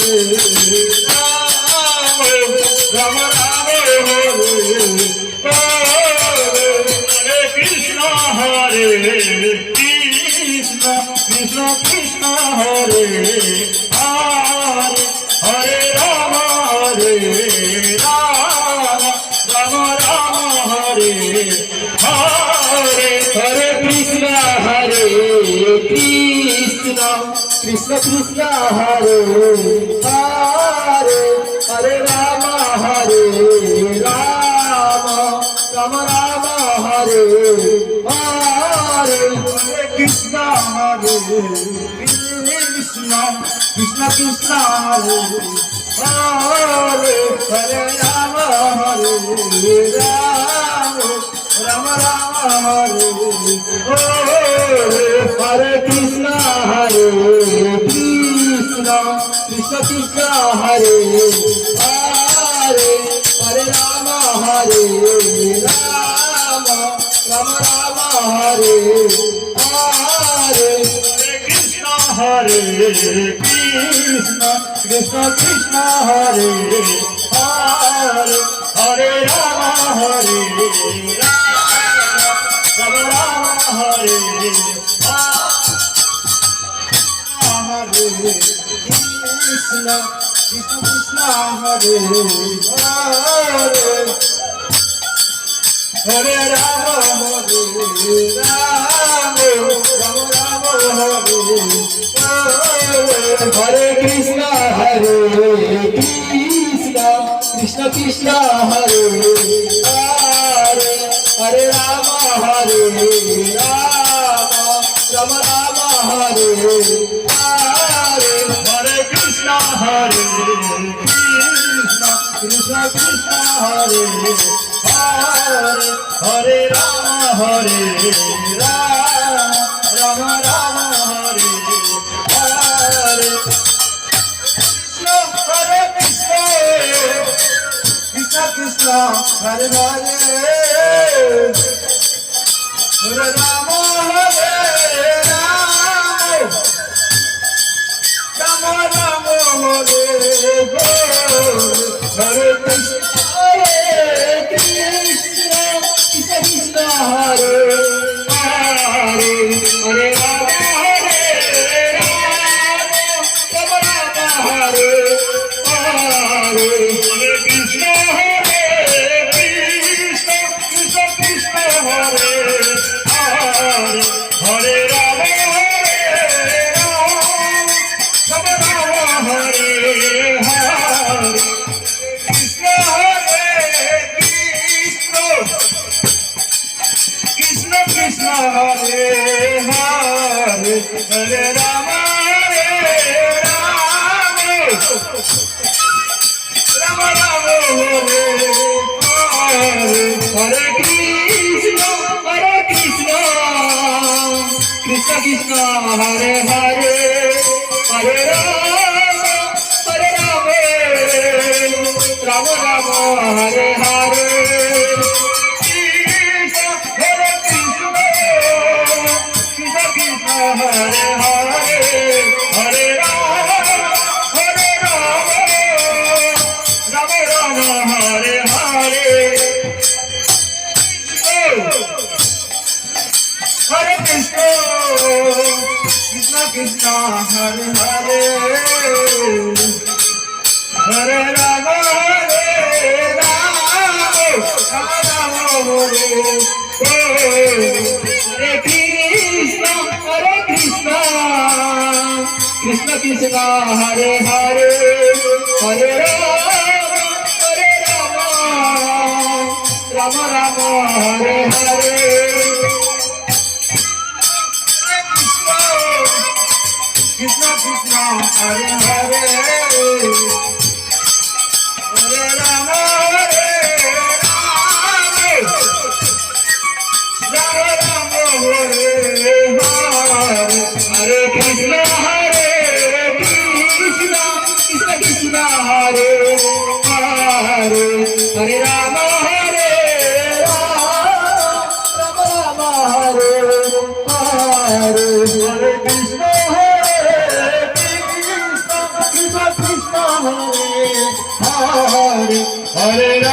Rama Rama Hare Krishna Krishna Krishna Hare Hare Hare Rama Rama Rama Hare Hare Hare Krishna Krishna Krishna Krishna Hare Hare Hare Rama Rama Rama Hare Hare Hare Krishna Krishna Krishna Krishna Hare Hare Hare Rama Rama Rama Hare Hare Hare Krishna Krishna Krishna Krishna Hare Hare Hare Rama Rama Rama Hare Hare Hare Krishna Krishna Krishna Krishna Hare Hare Hare Rama Rama Rama Hare Hare Krishna Krishna Krishna Hare Hare Hare Rama Rama Rama Hare Hare Krishna Krishna Krishna Hare Hare Hare Rama Rama Rama Hare Hare Hare Krishna Krishna Krishna Hare Hare Hare Rama Rama Rama Hare Hare Krishna Krishna Krishna Hare Hare Hare Rama Rama Rama Hare Hare Krishna Krishna Krishna Hare Hare Hare Rama Rama Rama Hare Hare Hare Krishna Krishna Krishna Hare Hare Hare Rama Rama Rama Hare Hare Krishna Krishna Krishna Hare Hare Hare Rama Rama Rama Hare Hare Hare Krishna Krishna Krishna Hare Hare Hare Rama Rama Hare Hare Krishna Krishna Krishna Hare Hare Hare Rama Rama Rama Hare Hare Hare Krishna Krishna Krishna Hare Hare Hare Rama Rama Rama Hare Hare Krishna Krishna Krishna Hare Hare Hare Rama Rama Rama Hare Hare Krishna Krishna Hare Hare Hare Rama Rama Rama Hare Hare Hare Krishna Krishna Krishna Hare Hare Hare Rama Rama Rama Hare Hare Hare Krishna Krishna Krishna Hare